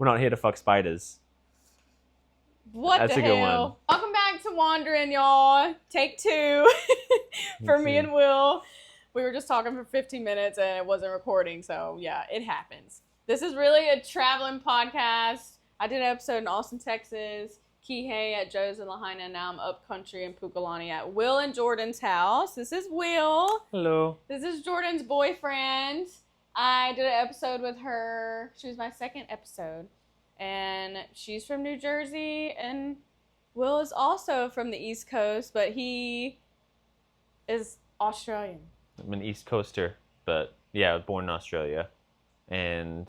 We're not here to fuck spiders. What That's the a good hell? Welcome back to Wandering, y'all. Take 2 for me and Will. We were just talking for 15 minutes and it wasn't recording, so yeah, it happens. This is really a traveling podcast. I did an episode in Austin, Texas, Kihei at Joe's in Lahaina, and now I'm up country in Pukalani at Will and Jordan's house. This is Will. Hello. This is Jordan's boyfriend. I did an episode with her. She was my second episode. And she's from New Jersey, and Will is also from the East Coast, but he is Australian. I'm an East Coaster, but yeah, I was born in Australia and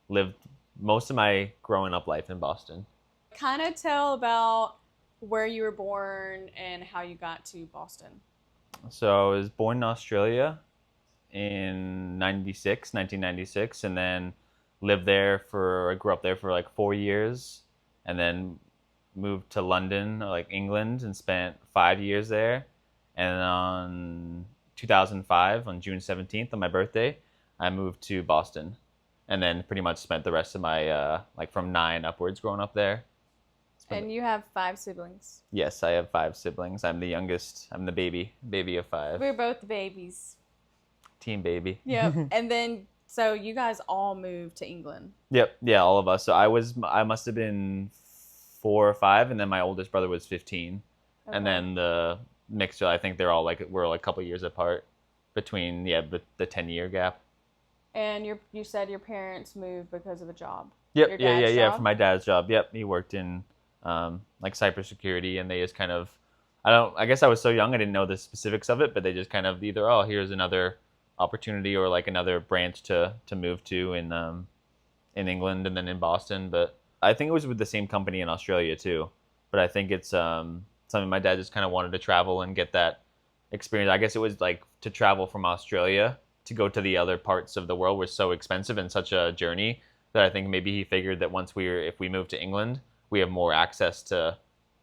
lived most of my growing up life in Boston. Kind of tell about where you were born and how you got to Boston. So I was born in Australia in 1996, and then I grew up there for like 4 years, and then moved to London, like England, and spent 5 years there. And on 2005, on June 17th, on my birthday, I moved to Boston, and then pretty much spent the rest of my, like from 9 upwards growing up there. And you have 5 siblings. Yes, I have 5 siblings. I'm the youngest. I'm the baby of 5. We're both the babies. Team baby. Yep. And then, so you guys all moved to England. Yep. Yeah, all of us. So I must have been 4 or 5, and then my oldest brother was 15. Okay. And then the mixture, I think we're like a couple years apart between, the 10-year gap. And you said your parents moved because of a job. Yep. Yeah. For my dad's job. Yep. He worked in like cybersecurity, and they just kind of, I guess I was so young I didn't know the specifics of it, but they just kind of either, here's another opportunity or like another branch to move to in England and then in Boston. But I think it was with the same company in Australia too. But I think it's something my dad just kind of wanted to travel and get that experience. I guess it was like to travel from Australia to go to the other parts of the world was so expensive and such a journey that I think maybe he figured that if we moved to England, we have more access to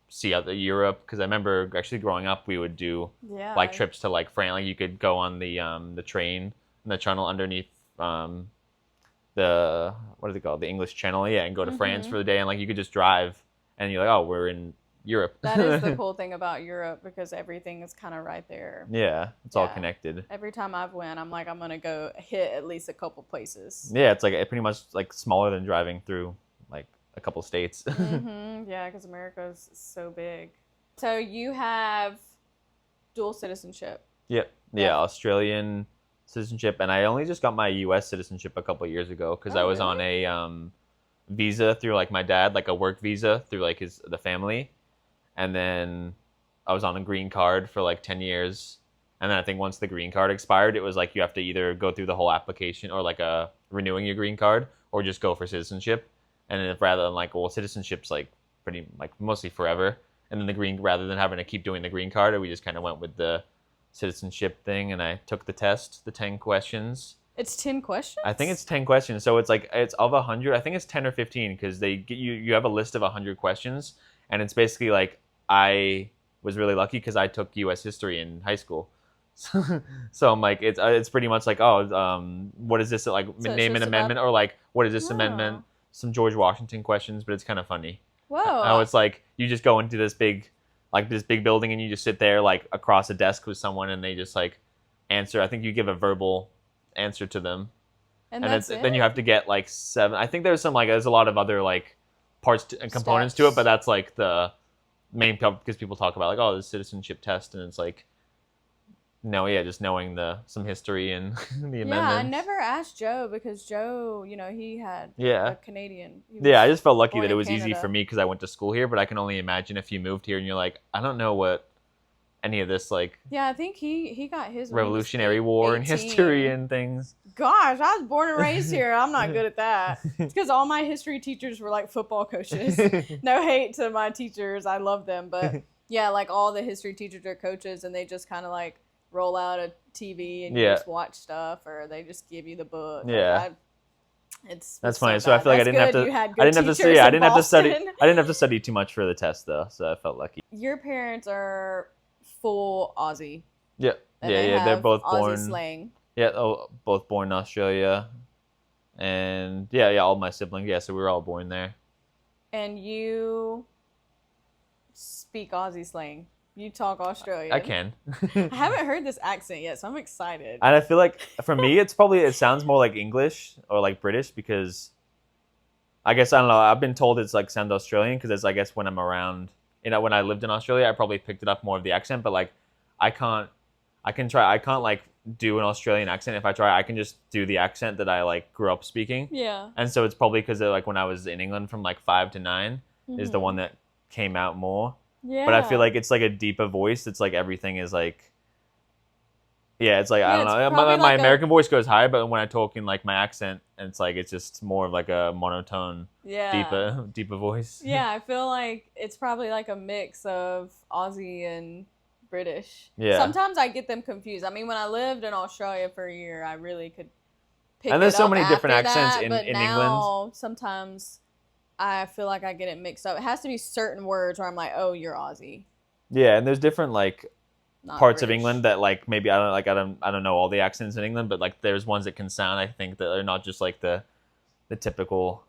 see other Europe. Because I remember actually growing up, we would do like trips to like France. Like you could go on the train and the tunnel underneath the what is it called, the English Channel, and go to France for the day, and like you could just drive and you're like, we're in Europe. That is the cool thing about Europe, because everything is kind of right there. Yeah, it's all connected. Every time I've went, I'm like, I'm gonna go hit at least a couple places. Yeah, it's like pretty much like smaller than driving through like a couple states. Yeah, because America is so big. So you have dual citizenship. Yep. Yeah, Australian citizenship, and I only just got my U.S. citizenship a couple of years ago because I was on a visa through like my dad, like a work visa through like the family, and then I was on a green card for like 10 years, and then I think once the green card expired, it was like you have to either go through the whole application or like renewing your green card, or just go for citizenship. And then rather than like, citizenship's like pretty like mostly forever, and then rather than having to keep doing the green card, we just kind of went with the citizenship thing, and I took the test, the 10 questions. It's 10 questions? I think it's 10 questions. So it's like, it's of 100, I think it's 10 or 15, because they get you have a list of 100 questions, and it's basically like, I was really lucky because I took U.S. history in high school. So I'm like, it's pretty much like, what is this, like, so name an amendment, or like, what is this amendment? Some George Washington questions, but it's kind of funny. Whoa. How it's like, you just go into this big building, and you just sit there like across a desk with someone, and they just like answer. I think you give a verbal answer to them, and that's it? Then you have to get like 7. I think there's a lot of other like parts and components to it, but that's like the main, because people talk about like, the citizenship test, and it's like, just knowing some history and the amendments. Yeah, I never asked Joe, because Joe, he had a Canadian. I just felt lucky that it was easy for me because I went to school here, but I can only imagine if you moved here and you're like, I don't know what any of this like. Yeah, I think he got his Revolutionary War and history and things. Gosh, I was born and raised here. I'm not good at that. It's because all my history teachers were like football coaches. No hate to my teachers. I love them. But yeah, like all the history teachers are coaches, and they just kind of like roll out a TV and you just watch stuff, or they just give you the book. Yeah. That's funny. So bad. I feel like I didn't have to study too much for the test though. So I felt lucky. Your parents are full Aussie. Yeah. They're both Aussie born slang. Yeah, both born in Australia. And yeah, all my siblings. Yeah, so we were all born there. And you speak Aussie slang. You talk Australian. I can. I haven't heard this accent yet, so I'm excited. And I feel like for me, it sounds more like English or like British because I guess I don't know. I've been told it's like sound Australian because I guess when I'm around, when I lived in Australia, I probably picked it up more of the accent. But like, I can't. I can try. I can't like do an Australian accent. If I try, I can just do the accent that I like grew up speaking. Yeah. And so it's probably because like when I was in England from like 5 to 9 is the one that came out more. Yeah. But I feel like it's like a deeper voice. It's like everything is like, yeah, it's like, I don't know. My American voice goes higher, but when I talk in like my accent, it's like, it's just more of like a monotone, deeper voice. Yeah, I feel like it's probably like a mix of Aussie and British. Yeah. Sometimes I get them confused. I mean, when I lived in Australia for a year, I really could pick and there's it so up many different after accents that, but in now, England. Sometimes I feel like I get it mixed up. It has to be certain words where I'm like, oh, you're Aussie. Yeah, and there's different like Not parts British. of England that like maybe I don't know all the accents in England, but like there's ones that can sound, I think, that are not just like the typical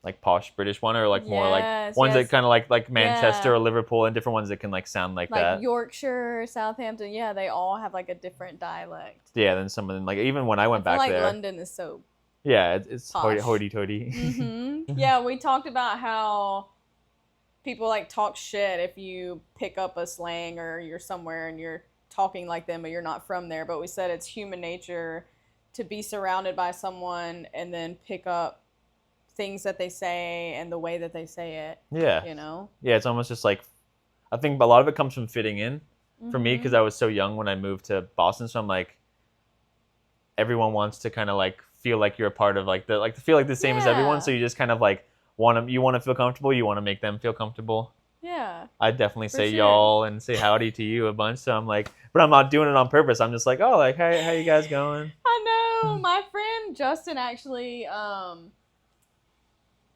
like posh British one, or like more like ones that kind of like Manchester or Liverpool, and different ones that can like sound like that. Like Yorkshire, Southampton, yeah, they all have like a different dialect. Yeah, then some of them, like even when I went back like there, London is so. Yeah, it's posh. hoity-toity. Mm-hmm. Yeah, we talked about how people like talk shit if you pick up a slang or you're somewhere and you're talking like them, but you're not from there. But we said it's human nature to be surrounded by someone and then pick up things that they say and the way that they say it. Yeah. You know? Yeah, it's almost just like, I think a lot of it comes from fitting in for me, because I was so young when I moved to Boston. So I'm like, everyone wants to kind of like feel like you're a part of like to feel like the same as everyone. So you just kind of like want to feel comfortable. You want to make them feel comfortable. Yeah. I definitely say y'all and say howdy to you a bunch. So I'm like, but I'm not doing it on purpose. I'm just like, oh, like, how you guys going? I know. My friend Justin actually,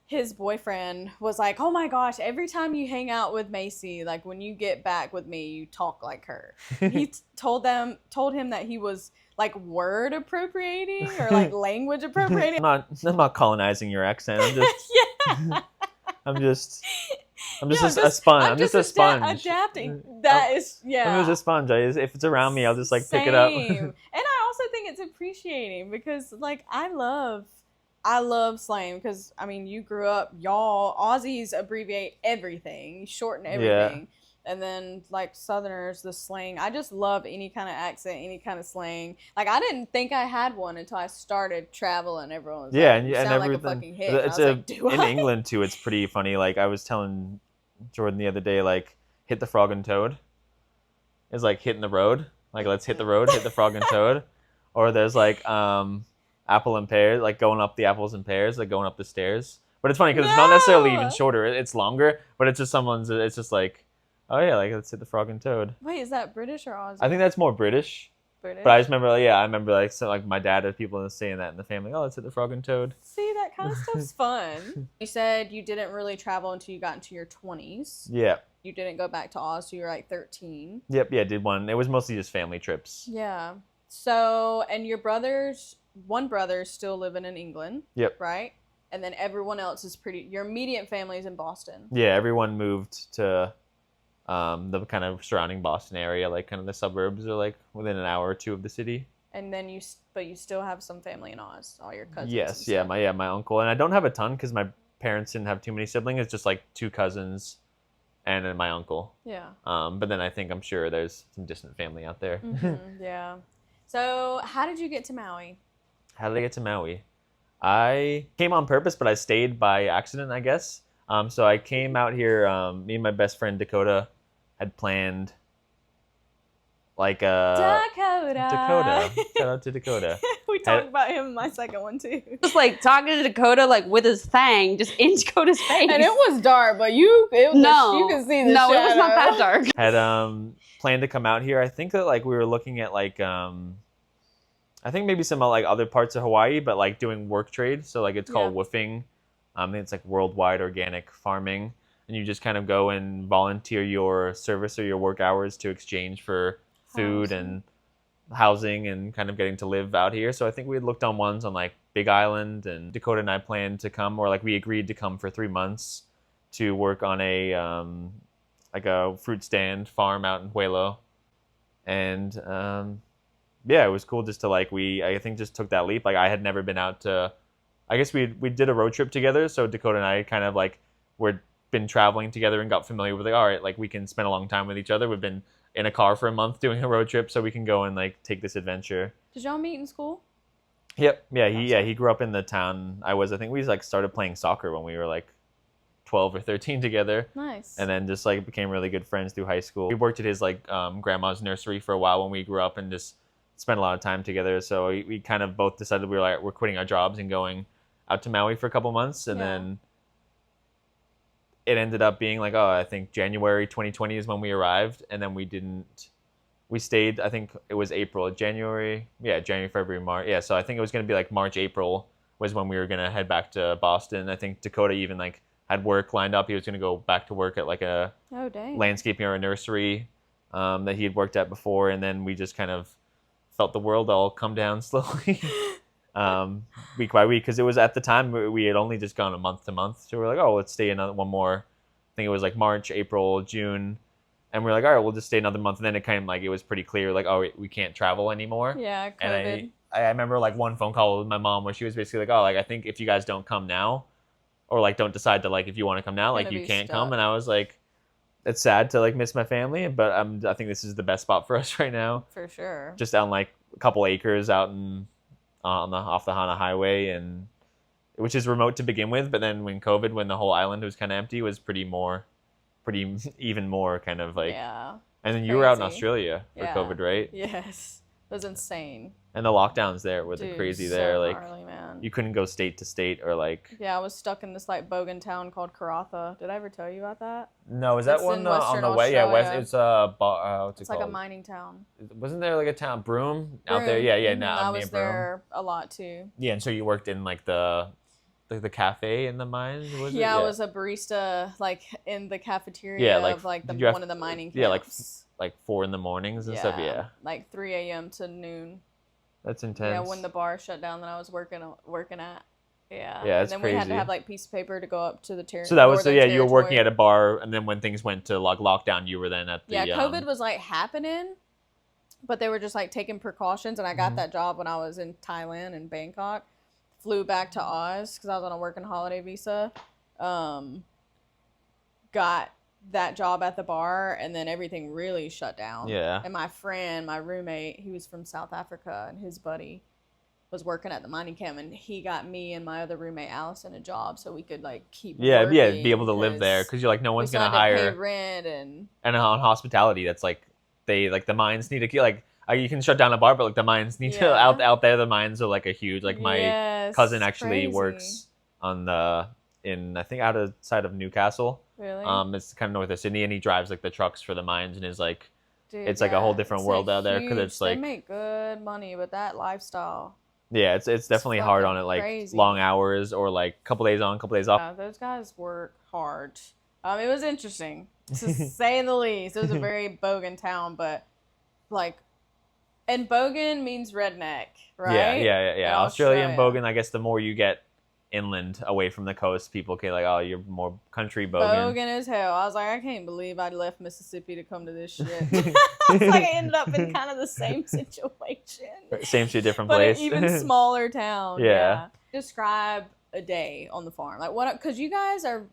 his boyfriend was like, oh my gosh, every time you hang out with Macy, like when you get back with me, you talk like her. He told him that he was like word appropriating or like language appropriating. I'm not colonizing your accent. I'm just yeah. I'm just a sponge. I'm just a sponge. Adapting. That is, yeah. I'm just a sponge. If it's around me, I'll just like Same. pick it up. And I also think it's appreciating because like I love slang because I mean you grew up, y'all Aussies abbreviate everything, shorten everything. Yeah. And then like Southerners, the slang. I just love any kind of accent, any kind of slang. Like I didn't think I had one until I started traveling. Everyone was like, you sound like a fucking hick. It's in England too. It's pretty funny. Like I was telling Jordan the other day, like hit the frog and toad is like hitting the road. Like let's hit the road, hit the frog and toad. Or there's like apple and pears, like going up the apples and pears, like going up the stairs. But it's funny because it's not necessarily even shorter. It's longer, but it's just it's just like, oh yeah, like let's hit the frog and toad. Wait, is that British or Aussie? I think that's more British. But I just remember, I remember like so like my dad had people saying that in the family. Oh, let's hit the frog and toad. See, that kind of stuff's fun. You said you didn't really travel until you got into your 20s. Yeah. You didn't go back to Oz, so you were like 13. Yep, yeah, did one. It was mostly just family trips. Yeah. So, and your one brother's still living in England. Yep. Right? And then everyone else is your immediate family's in Boston. Yeah, everyone moved to the kind of surrounding Boston area, like kind of the suburbs are like within an hour or two of the city. And then you still have some family in Oz, all your cousins. Yes, yeah, my uncle. And I don't have a ton because my parents didn't have too many siblings. It's just like 2 cousins and then my uncle. Yeah. But then I'm sure there's some distant family out there. Mm-hmm, yeah. So how did you get to Maui? How did I get to Maui? I came on purpose, but I stayed by accident, I guess. So I came out here, me and my best friend Dakota had planned like Dakota. Shout out to Dakota. We talked about him in my second one too. Just like talking to Dakota, like with his fang just in Dakota's face. And it was dark, but you can see the shadow. It was not that dark. Had planned to come out here. I think that like we were looking at like I think maybe some like other parts of Hawaii, but like doing work trade. So like it's called woofing. I think it's like worldwide organic farming. And you just kind of go and volunteer your service or your work hours to exchange for food and housing and kind of getting to live out here. So I think we had looked on ones on like Big Island, and Dakota and I planned to come, or like we agreed to come for 3 months to work on a like a fruit stand farm out in Huelo. And yeah, it was cool just to like I think just took that leap. Like I had never been out to, I guess we did a road trip together, so Dakota and I kind of like were been traveling together and got familiar with like, all right, like we can spend a long time with each other. We've been in a car for a month doing a road trip, so we can go and like take this adventure. Did y'all meet in school? Yep. He grew up in the town I was. I think we like started playing soccer when we were like 12 or 13 together. Nice. And then just like became really good friends through high school. We worked at his like grandma's nursery for a while when we grew up and just spent a lot of time together. So we kind of both decided we're quitting our jobs and going out to Maui for a couple months. And then it ended up being like, I think January 2020 is when we arrived. And then we stayed, I think it was January, February, March. Yeah, so I think it was going to be like March, April was when we were going to head back to Boston. I think Dakota even like had work lined up. He was going to go back to work at like a landscaping or a nursery that he had worked at before. And then we just kind of felt the world all come down slowly week by week. Because it was at the time we had only just gone a month to month. So we're like, let's stay one more. I think it was like March, April, June. And we're like, all right, we'll just stay another month. And then it kind of like, it was pretty clear, like, we can't travel anymore. Yeah, COVID. And I remember like one phone call with my mom where she was basically like, I think if you guys don't come now, or like don't decide to like if you want to come now, like you can't come. And I was like, it's sad to like miss my family, but I think this is the best spot for us right now. For sure. Just on like a couple acres out off the Hana Highway, and which is remote to begin with, but then when the whole island was kind of empty, was pretty even more kind of like. Yeah. And then you were out in Australia for COVID, right? Yes. It was insane. And the lockdowns there were crazy there. So like gnarly, man. You couldn't go state to state or like. Yeah, I was stuck in this like bogan town called Karatha. Did I ever tell you about that? No, is that It's one in on the Western way? Yeah, Australia. it's what's It's it like called? a mining town. Wasn't there like a town Broome out there? Yeah. Mhm, No, I near was Broome. there a lot too. Yeah, and so you worked in like the cafe in the mines, was it? Yeah, I was a barista like in the cafeteria of like one of the mining camps. Yeah, like 4 a.m. and stuff. Yeah, like 3 a.m. to noon. That's intense. Yeah, when the bar shut down that I was working at. Yeah. Yeah, and then crazy. we had to have like piece of paper to go up to the So that was you were working at a bar, and then when things went to like lockdown, you were then at the. Yeah, COVID was like happening, but they were just like taking precautions, and I got that job when I was in Thailand and Bangkok. Flew back to Oz because I was on a working holiday visa. Got that job at the bar, and then everything really shut down. Yeah. And my roommate, he was from South Africa, and his buddy was working at the mining camp, and he got me and my other roommate Allison a job so we could like keep be able to working, live there, because you're like, no one's we gonna still had to hire pay rent and on hospitality. That's like they like the mines need to keep like. You can shut down a bar, but like the mines need to out there. The mines are like a huge like my cousin actually works on I think outside of Newcastle. Really? It's kind of north of Sydney, and he drives like the trucks for the mines, and is like, Dude, it's like a whole different world out there, because it's like they make good money with that lifestyle. Yeah, it's definitely hard on it, like crazy. Long hours or like couple days on, couple days off. Yeah, those guys work hard. It was interesting to say the least. It was a very bogan town, but like. And bogan means redneck, right? Yeah. Australian bogan, I guess the more you get inland away from the coast, people can like, you're more country bogan. Bogan as hell. I was like, I can't believe I left Mississippi to come to this shit. It's like I ended up in kind of the same situation. Same shit, different but place. An even smaller town. Yeah. Describe a day on the farm. Like what, because you are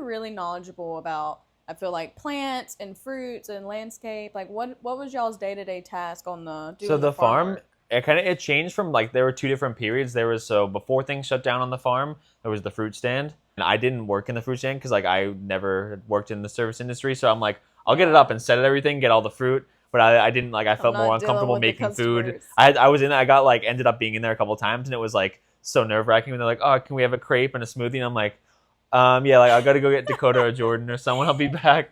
really knowledgeable about, I feel like, plants and fruits and landscape. Like what was y'all's day-to-day task on the farm work? it changed from like, there were 2 different periods. There was, so before things shut down on the farm, there was the fruit stand, and I didn't work in the fruit stand because like I never had worked in the service industry. So I'm like, I'll get it up and set everything, get all the fruit, but I didn't like, I felt more uncomfortable making food. I was in I got like ended up being in there a couple of times, and it was like so nerve-wracking when they're like, can we have a crepe and a smoothie? And I'm like, like I gotta go get Dakota or Jordan or someone. I'll be back.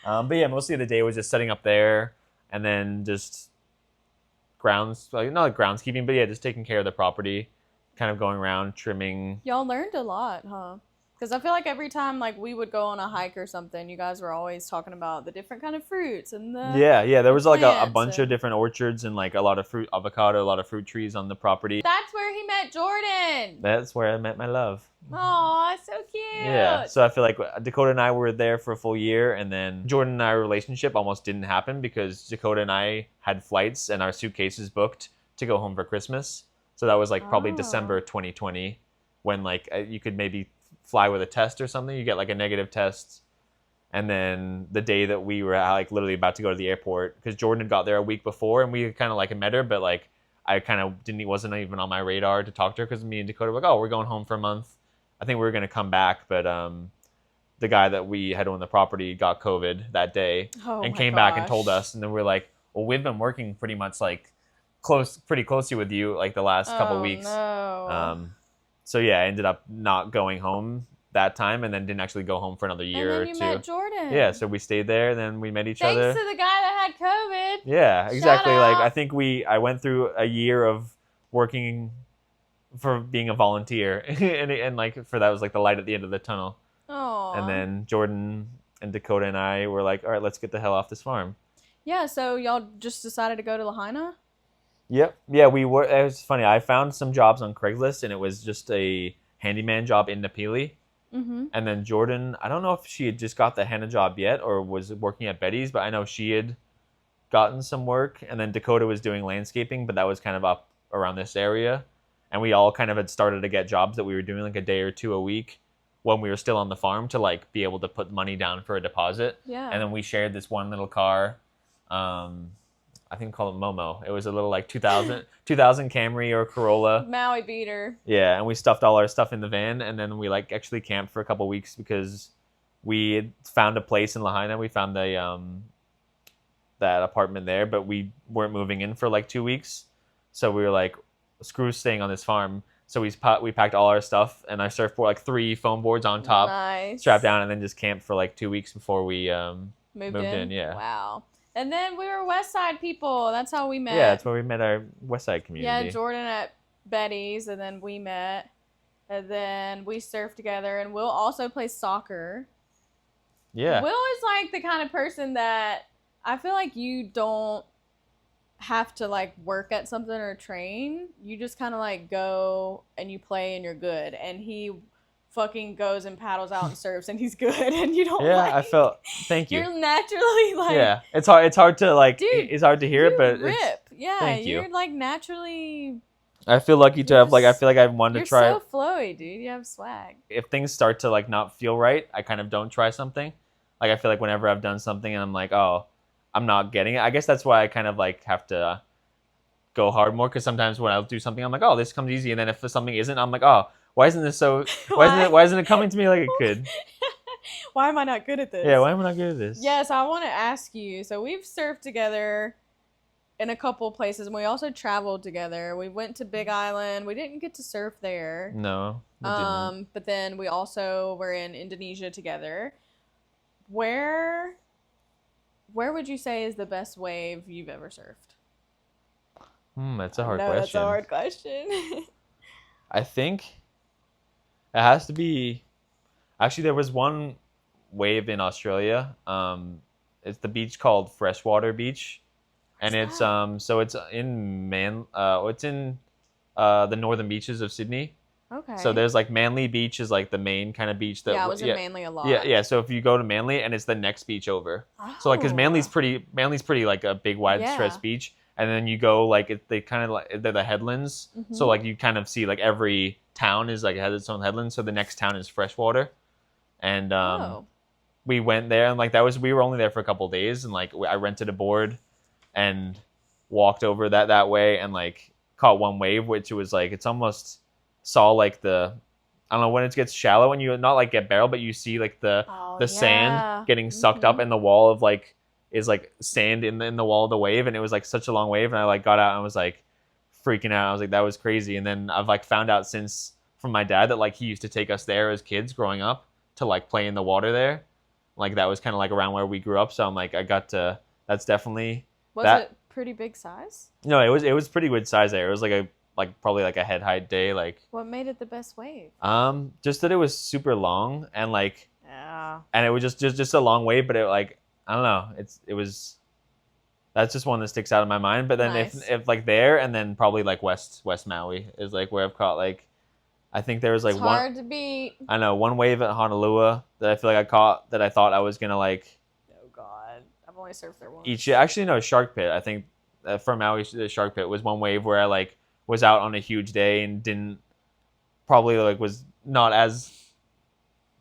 But yeah, mostly the day was just setting up there, and then just not like groundskeeping, but yeah, just taking care of the property, kind of going around trimming. Y'all learned a lot, huh? Because I feel like every time like we would go on a hike or something, you guys were always talking about the different kind of fruits and the Yeah. There was like a plants bunch of and- different orchards and like a lot of fruit, avocado, a lot of fruit trees on the property. That's where he met Jordan. That's where I met my love. Aw, so cute. Yeah, so I feel like Dakota and I were there for a full year, and then Jordan and our relationship almost didn't happen because Dakota and I had flights and our suitcases booked to go home for Christmas. So that was like probably Oh. December 2020 when like you could maybe fly with a test or something. You get like a negative test. And then the day that we were like literally about to go to the airport, because Jordan had got there a week before and we kind of like met her, but like I kind of wasn't even on my radar to talk to her because me and Dakota were like, oh, we're going home for a month. I think we were going to come back, but the guy that we had owned the property got COVID that day and came back and told us. And then we are like, well, we've been working pretty much like pretty closely with you like the last couple weeks. No. So yeah, I ended up not going home that time and then didn't actually go home for another year and then you or two. met Jordan. Yeah, so we stayed there, then we met each Thanks other. to the guy that had COVID. Yeah, exactly. Shout Like out. I think I went through a year of working for being a volunteer and like for that was like the light at the end of the tunnel. Oh. And then Jordan and Dakota and I were like, all right, let's get the hell off this farm. Yeah, so y'all just decided to go to Lahaina? Yep. Yeah, we were. It was funny. I found some jobs on Craigslist, and it was just a handyman job in Napili. Mm-hmm. And then Jordan, I don't know if she had just got the henna job yet or was working at Betty's, but I know she had gotten some work. And then Dakota was doing landscaping, but that was kind of up around this area. And we all kind of had started to get jobs that we were doing like a day or two a week when we were still on the farm to like be able to put money down for a deposit. Yeah. And then we shared this one little car. I think called it Momo. It was a little like 2000 Camry or Corolla. Maui beater. Yeah, and we stuffed all our stuff in the van, and then we like actually camped for a couple weeks because we had found a place in Lahaina. We found the that apartment there, but we weren't moving in for like 2 weeks, so we were like, screw staying on this farm. So we packed all our stuff and our surfboard, like 3 foam boards on top, Nice. strapped down, and then just camped for like 2 weeks before we Moved in, in. yeah. Wow. And then we were West Side people. That's how we met. Yeah, that's where we met our West Side community. Yeah, Jordan at Betty's, and then we met. And then we surfed together, and Will also plays soccer. Yeah. Will is like the kind of person that I feel like you don't have to like work at something or train. You just kind of like go and you play and you're good. And he fucking goes and paddles out and surfs and he's good. And you don't. Yeah, like, I felt. Thank you. You're naturally like. Yeah, it's hard. It's hard to like. Dude, It's hard to hear it, you but rip. it's, Yeah, thank you. you're like naturally. I feel lucky to You're have like. I just- feel like I've wanted You're to try. so flowy, dude. You have swag. If things start to like not feel right, I kind of don't try something. Like I feel like whenever I've done something and I'm like, oh, I'm not getting it. I guess that's why I kind of like have to go hard more, because sometimes when I'll do something, I'm like, oh, this comes easy, and then if something isn't, I'm like, oh, why isn't this so? Why isn't it coming to me like it could? Why am I not good at this? Yeah, why am I not good at this? Yes, I want to ask you. So we've surfed together in a couple places, and we also traveled together. We went to Big Island. We didn't get to surf there. No. it didn't. But then we also were in Indonesia together. Where would you say is the best wave you've ever surfed? That's a hard No, question. that's a hard question. I think it has to be. Actually, there was one wave in Australia. It's the beach called Freshwater Beach, and Where's it's that? so it's in the northern beaches of Sydney. Okay. So there's like Manly Beach is like the main kind of beach that yeah, I was in Manly a lot. yeah. So if you go to Manly, and it's the next beach over. So like, because Oh. Manly's pretty like a big wide stretch Yeah. beach, and then you go like they kind of like they're the headlands. So Mhm. like you kind of see like every town is like has its own headland. So the next town is Freshwater, and Oh. we went there, and like we were only there for a couple of days, and like I rented a board and walked over that way and like caught one wave, which was like it's almost saw like the I don't know when it gets shallow and you not like get barrel, but you see like the Oh, sand yeah. getting sucked up Mhm. in the wall of like is like sand in the wall of the wave, and it was like such a long wave, and I like got out and was like freaking out. I was like, that was crazy. And then I've like found out since from my dad that like he used to take us there as kids growing up to like play in the water there. Like that was kind of like around where we grew up. So I'm like that's definitely Was that- it pretty big size? no, it was pretty good size there. It was like like probably like a head height day. Like What made it the best wave? just that it was super long and like Yeah. and it was just a long wave, but it like I don't know, it was that's just one that sticks out in my mind. But then Nice. if like there and then probably like West Maui is like where I've caught like I think there was like It's hard to beat. I know one wave at Honolulu that I feel like I caught that I thought I was gonna like Oh God, I've only surfed there once. actually no Shark Pit. I think from Maui the Shark Pit was one wave where I like was out on a huge day and didn't probably like was not as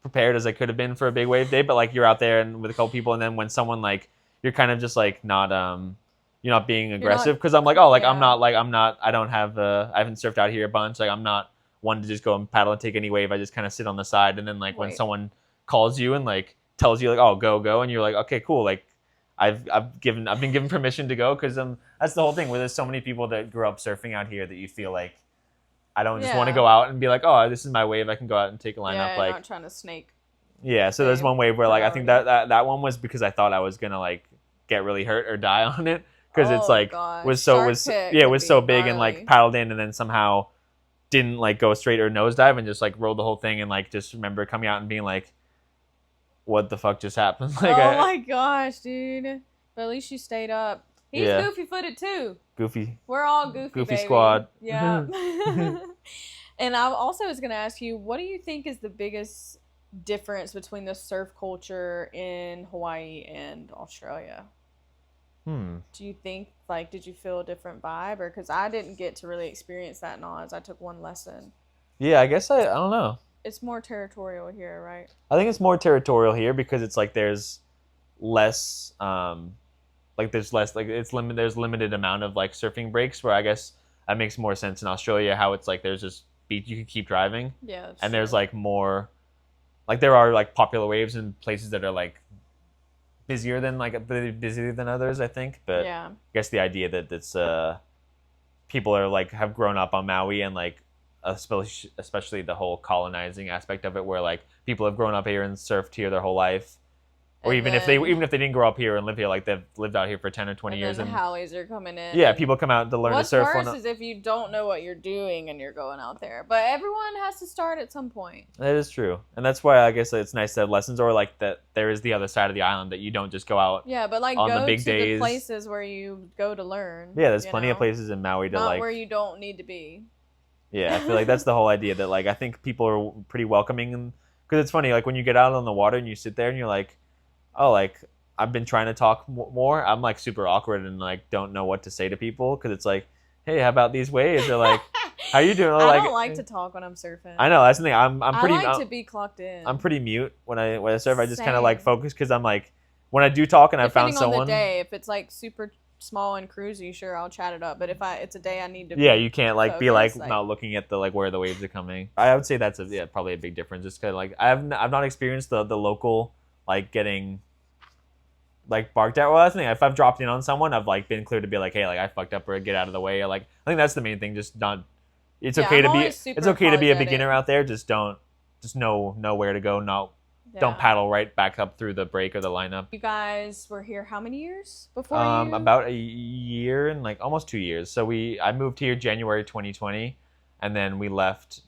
prepared as I could have been for a big wave day, but like you're out there and with a couple people, and then when someone like you're kind of just like not you're not being aggressive because I'm like oh like yeah. I'm not I don't have I haven't surfed out here a bunch, like I'm not one to just go and paddle and take any wave. I just kind of sit on the side, and then like when Wait. someone calls you and like tells you like oh go and you're like okay cool, like I've been given permission to go because that's the whole thing where there's so many people that grew up surfing out here that you feel like I don't just want to Yeah. go out and be like, oh, this is my wave. I can go out and take a lineup. Yeah, you're like, not trying to snake. yeah. So there's Same. one wave where like I think Priority. that one was because I thought I was gonna like get really hurt or die on it because it's Oh, like gosh. was so Shark was Pit yeah it could was be so big and gnarly. like paddled in and then somehow didn't like go straight or nosedive and just like rolled the whole thing and like just remember coming out and being like, what the fuck just happened? Like Oh my gosh, dude! But at least you stayed up. He's Yeah. goofy footed too. goofy. We're all goofy. Goofy baby. squad. Yeah. And I also was gonna ask you, what do you think is the biggest difference between the surf culture in Hawaii and Australia? Do you think like did you feel a different vibe, or because I didn't get to really experience that in Oz? I took one lesson. Yeah, I guess I don't know. It's more territorial here, right? I think it's more territorial here because it's like there's less like there's less like there's limited amount of like surfing breaks where I guess that makes more sense in Australia how it's like there's just beach you can keep driving Yeah. That's and there's true. like more like there are like popular waves in places that are like busier than others I think, but yeah. I guess the idea that it's people are like have grown up on Maui and like especially the whole colonizing aspect of it where like people have grown up here and surfed here their whole life or And even if they didn't grow up here and live here like they've lived out here for 10 or 20 and years then and the Howies are coming in. yeah and people come out to learn what's to surf worse is if you don't know what you're doing and you're going out there. But everyone has to start at some point. that is true and that's why I guess it's nice to have lessons or like that there is the other side of the island that you don't just go out Yeah, but like on go the big to days. the places where you go to learn. yeah there's you plenty of know? places in Maui to Not like where you don't need to be. yeah, I feel like that's the whole idea that like I think people are pretty welcoming and because it's funny like when you get out on the water and you sit there and you're like, oh like I've been trying to talk more. I'm like super awkward and like don't know what to say to people because it's like, hey, how about these waves? They're like, how you doing? I don't like to talk when I'm surfing. I know that's the thing. I'm pretty. I like to be clocked in. I'm pretty mute when I surf. I just kind of Same. like focus because I'm like when I do talk and I found Depending on someone. the day, if it's like super small and cruisy, sure I'll chat it up. But if it's a day I need to. Yeah, be you can't like be like focused, not looking at the like where the waves are coming. I would say that's probably a big difference. Just kind of like I've not experienced the local like getting like barked at. Well, that's the thing. If I've dropped in on someone, I've like been clear to be like, hey, like I fucked up or get out of the way. Or, like I think that's the main thing. Just not. It's Yeah, okay I'm to be. always It's super okay to be a apologetic. beginner out there. Just know where to go. Don't paddle right back up through the break or the lineup. You guys were here how many years before you? About a year and like almost 2 years. So I moved here January 2020, and then we left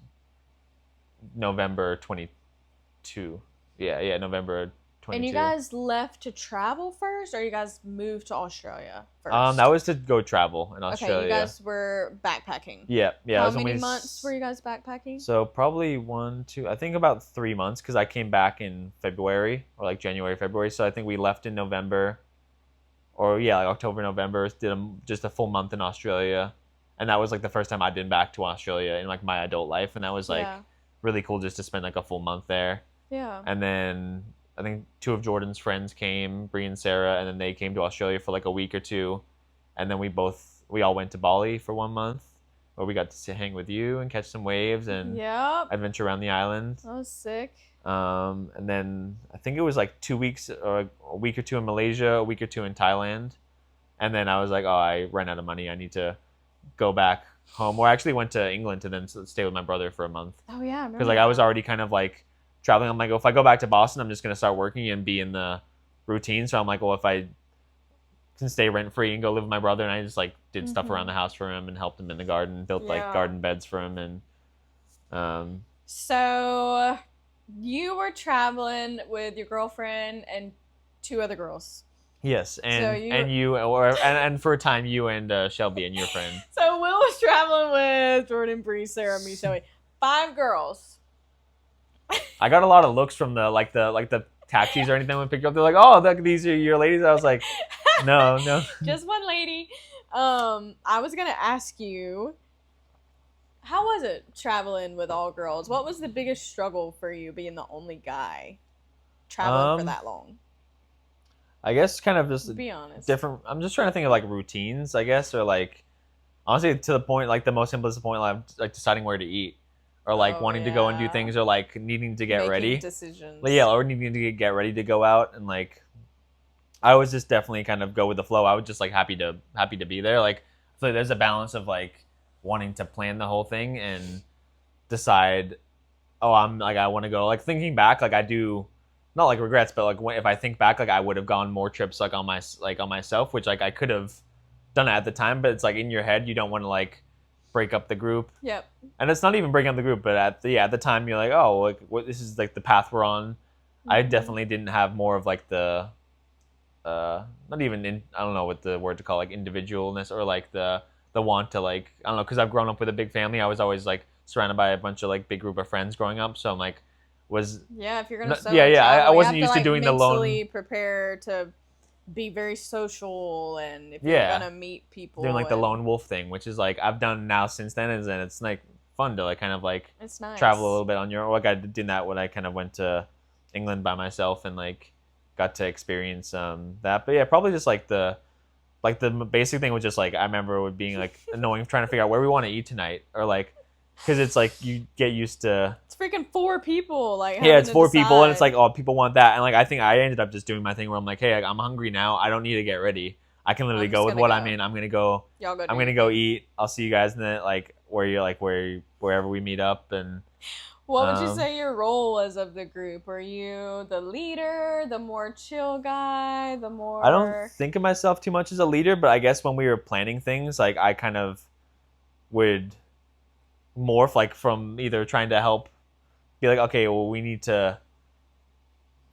November 22. Yeah, November 22. And you guys left to travel first, or you guys moved to Australia first? That was to go travel in Australia. Okay, you guys were backpacking. Yeah. It How was many only months were you guys backpacking? So probably 1, 2. I think about 3 months because I came back in February or like January, February. So I think we left in November, or yeah, like October, November. Did just a full month in Australia, and that was like the first time I'd been back to Australia in like my adult life, and that was like Yeah. really cool just to spend like a full month there. Yeah. And then I think 2 of Jordan's friends came, Bree and Sarah, and then they came to Australia for like a week or two, and then we all went to Bali for 1 month, where we got to hang with you and catch some waves and Yep. adventure around the island. That was sick. And then I think it was like 2 weeks or a week or two in Malaysia, a week or two in Thailand, and then I was like, oh, I ran out of money. I need to go back home. Or I actually went to England to then stay with my brother for a month Oh yeah. because like I was already kind of like traveling. I'm like, if I go back to Boston, I'm just gonna start working and be in the routine. So I'm like, well, if I can stay rent free and go live with my brother, and I just like did stuff Mhm. around the house for him and helped him in the garden, built like Yeah. garden beds for him, and So you were traveling with your girlfriend and 2 other girls. yes, and So you- and you and for a time you and Shelby and your friend. So Will was traveling with Jordan, Bree, Sarah, me, Shelby. 5 girls. I got a lot of looks from the taxis or anything when we picked you up. They're like, "Oh, these are your ladies." I was like, "No, no." Just one lady. I was gonna ask you, how was it traveling with all girls? What was the biggest struggle for you being the only guy traveling for that long? I guess kind of just Be honest. different. I'm just trying to think of like routines, I guess, or like honestly to the point, like the most simplest point, like deciding where to eat, or like wanting to go and do yeah. things, or like needing to get Making ready. decisions. Like, yeah, or needing to get ready to go out, and like I was just definitely kind of go with the flow. I was just like happy to be there. Like, I feel like there's a balance of like wanting to plan the whole thing and decide, oh, I want to go. Like thinking back, like I do, not like regrets, but like if I think back, like I would have gone more trips like on myself, which like I could have done it at the time, but it's like in your head you don't want to like break up the group. Yep. And it's not even breaking up the group, but at the time you're like, oh, like what, this is like the path we're on. I definitely didn't have more of like the not even I don't know what the word to call, like individualness, or like the want to like, I don't know, because I've grown up with a big family. I was always like surrounded by a bunch of like big group of friends growing up, so I'm like yeah, if you're gonna yeah, I travel, wasn't you have used to, to doing the mentally lone, prepare to be very social, and if Yeah. you're gonna meet people, doing like the and lone wolf thing, which is like I've done now since then, and it's like fun to like kind of like it's nice. travel a little bit on your own. Like I did that when I kind of went to England by myself and like got to experience that. But yeah, probably just like the basic thing was just like I remember it being like annoying trying to figure out where we want to eat tonight, or like because it's like you get used to, It's freaking 4 people, like yeah, it's having to 4 people and it's decide. like, oh, people want that, and like I think I ended up just doing my thing where I'm like, hey, I'm hungry now, I don't need to get ready, I can literally I'm go just with gonna what go. I'm in. I'm gonna go Y'all go. I'm gonna go eat. I'll see you guys in the like wherever we meet up. And What would you say your role was of the group? Were you the leader, the more chill guy, the more? I don't think of myself too much as a leader, but I guess when we were planning things, like I kind of would morph like from either trying to help, be like, okay, well, we need to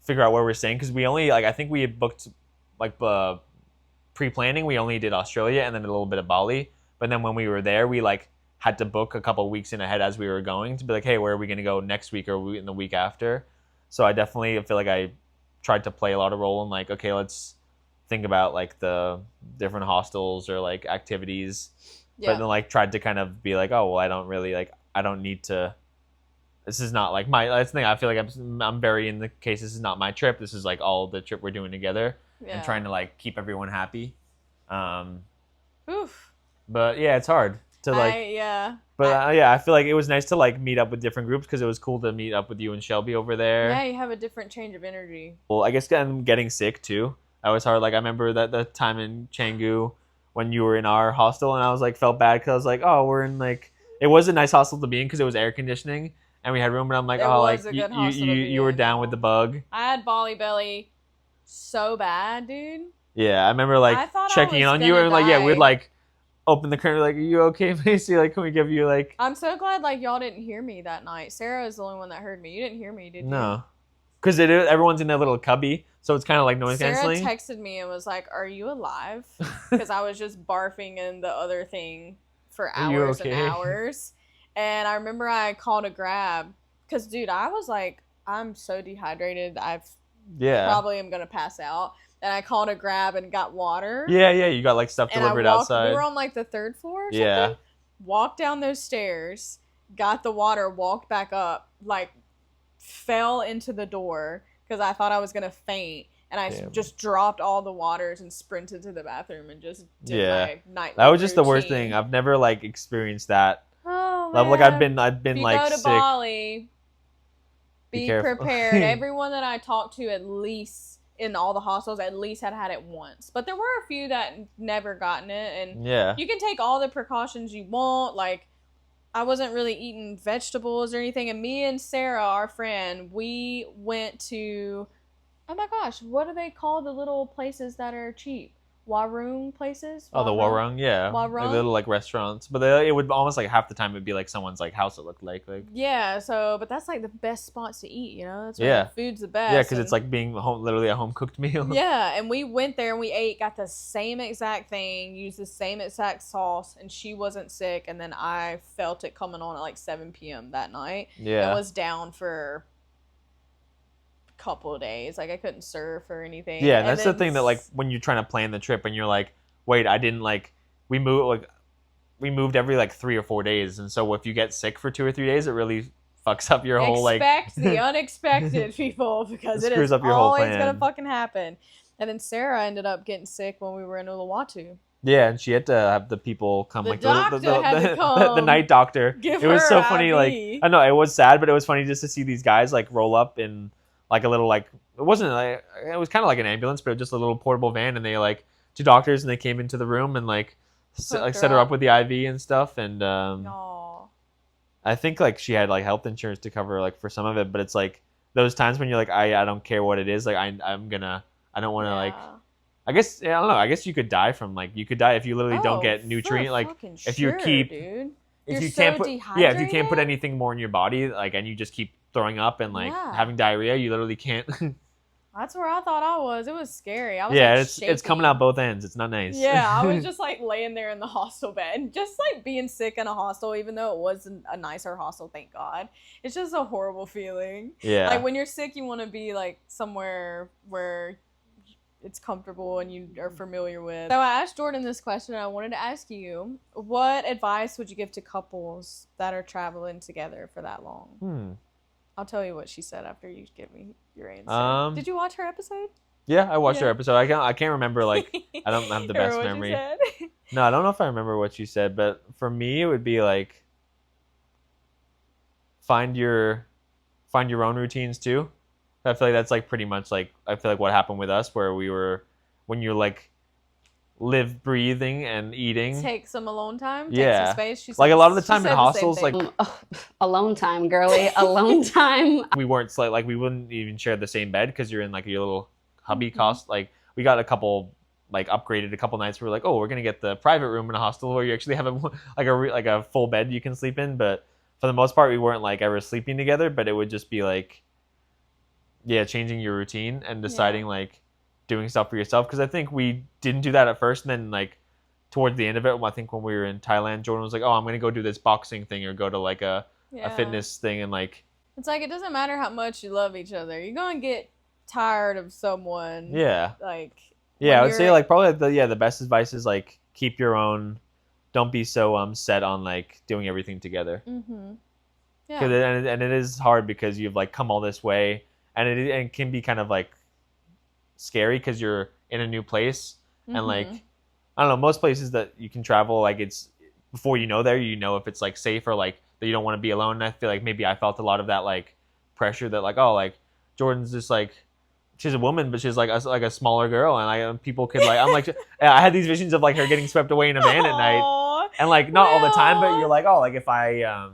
figure out where we're staying, because we only like I think we had booked like pre-planning, we only did Australia and then a little bit of Bali, but then when we were there, we like had to book a couple weeks in ahead as we were going to be like, hey, where are we going to go next week or in the week after? So I definitely feel like I tried to play a lot of role in like, okay, let's think about like the different hostels or like activities, but then like tried to kind of be like, oh, well, I don't need to, this is not like that's the thing, I feel like I'm very in the case, this is not my trip, this is like all the trip we're doing together, and trying to like keep everyone happy. Oof. But yeah, it's hard to like, I feel like it was nice to like meet up with different groups, because it was cool to meet up with you and Shelby over there. Yeah, you have a different change of energy. Well, I guess I'm getting sick too. That was hard. Like I remember that the time in Canggu when you were in our hostel, and I was like felt bad because I was like, oh, we're in like, it was a nice hostel to be in because it was air conditioning and we had room, and I'm like, oh, like you were down with the bug. I had Bali belly so bad, dude. Yeah, I remember like checking in on you, and like, yeah, we'd like open the curtain, like, are you okay, Macy? Like, can we give you like? I'm so glad like y'all didn't hear me that night. Sarah is the only one that heard me. You didn't hear me, did you? No, because everyone's in their little cubby, so it's kind of like noise canceling. Sarah texted me and was like, "Are you alive?" Because I was just barfing in the other thing for hours and hours. And I remember I called a grab because, dude, I was like, I'm so dehydrated. Probably am gonna pass out. And I called a grab and got water. Yeah, you got like stuff delivered outside. We were on like the 3rd floor or something. Yeah. Walked down those stairs, got the water, walked back up, like fell into the door because I thought I was gonna faint. And I just dropped all the waters and sprinted to the bathroom and just did my nightly That was just routine. the worst thing. I've never like experienced that. Oh, level. Like I've been if you like go to sick. Bali, be careful. prepared. Everyone that I talked to, at least in all the hostels, at least had it once. But there were a few that never gotten it, and you can take all the precautions you want. Like I wasn't really eating vegetables or anything, and me and Sarah, our friend, we went to, oh my gosh, what do they call the little places that are cheap? Warung places. Oh, the warung, yeah, Warung? like little like restaurants, but it would almost like half the time it'd be like someone's like house. It looked like Yeah, but that's like the best spots to eat, you know? That's where Yeah. the food's the best. yeah, because it's like being literally a home cooked meal. Yeah, and we went there and we ate, got the same exact thing, used the same exact sauce, and she wasn't sick, and then I felt it coming on at like 7 p.m. that night. Yeah. I was down for a couple of days. Like, I couldn't surf or anything. Yeah, And that's the then thing that like when you're trying to plan the trip and you're like, wait, I didn't like we moved every like 3 or 4 days, and so if you get sick for 2 or 3 days, it really fucks up your whole like. Expect the unexpected, people, because It it screws is up your whole always plan. gonna fucking happen. And then Sarah ended up getting sick when we were in Uluwatu. Yeah, and she had to have the people come, The like doctor had to the come night doctor. give It was her so funny, IV. like I know it was sad, but it was funny just to see these guys like roll up in like a little like it wasn't like it was kind of like an ambulance, but it was just a little portable van, and they like 2 doctors, and they came into the room and like set her up with the IV and stuff, and Aw. I think like she had like health insurance to cover like for some of it, but it's like those times when you're like I don't care what it is, like I don't want to like. I guess I don't know. I guess you could die from like you could die if you literally don't get nutrient like if you keep dude. if You're you so can't put if you can't put dehydrated? anything more in your body like and you just keep throwing up and like Yeah. having diarrhea, you literally can't. That's where I thought I was. It was scary. I was Yeah, like, it's coming out both ends. It's not nice. Yeah, I was just like laying there in the hostel bed, just like being sick in a hostel, even though it wasn't a nicer hostel, thank God. It's just a horrible feeling. Yeah. Like when you're sick, you want to be like somewhere where it's comfortable and you are familiar with. So I asked Jordan this question, and I wanted to ask you, what advice would you give to couples that are traveling together for that long? I'll tell you what she said after you give me your answer. Did you watch her episode? Yeah, I watched her episode. I can't remember like I don't have the best Remember what memory. you said? No, I don't know if I remember what you said, but for me it would be like find your own routines too. I feel like that's like pretty much like I feel like what happened with us where we were when you're like live breathing and eating. Take some alone time. Take Yeah. some space. She Like a said- lot of the she time in said the same hostels, thing. like Alone time, girly. Alone time. we weren't like we wouldn't even share the same bed because you're in like your little hubby Mm-hmm. cost. Like we got a couple like upgraded a couple nights. We were like, oh, we're gonna get the private room in a hostel where you actually have a full bed you can sleep in. But for the most part, we weren't like ever sleeping together. But it would just be like, yeah, changing your routine and deciding like doing stuff for yourself. Because I think we didn't do that at first, and then like towards the end of it, I think when we were in Thailand, Jordan was like, oh, I'm gonna go do this boxing thing or go to like a fitness thing, and like It's like it doesn't matter how much you love each other. You're gonna get tired of someone. yeah. Like Yeah, I would you're- say like probably the best advice is like keep your own. Don't be so set on like doing everything together. Mm-hmm. Yeah. 'Cause and it is hard because you've like come all this way, and it can be kind of like scary because you're in a new place and like Mhm. I don't know, most places that you can travel like it's before you know there you know if it's like safe or like that you don't want to be alone. And I feel like maybe I felt a lot of that like pressure that like oh like Jordan's just like she's a woman but she's like a smaller girl and people could like I'm like I had these visions of like her getting swept away in a van at night Aw, and like not all the time but Will. you're like oh like if I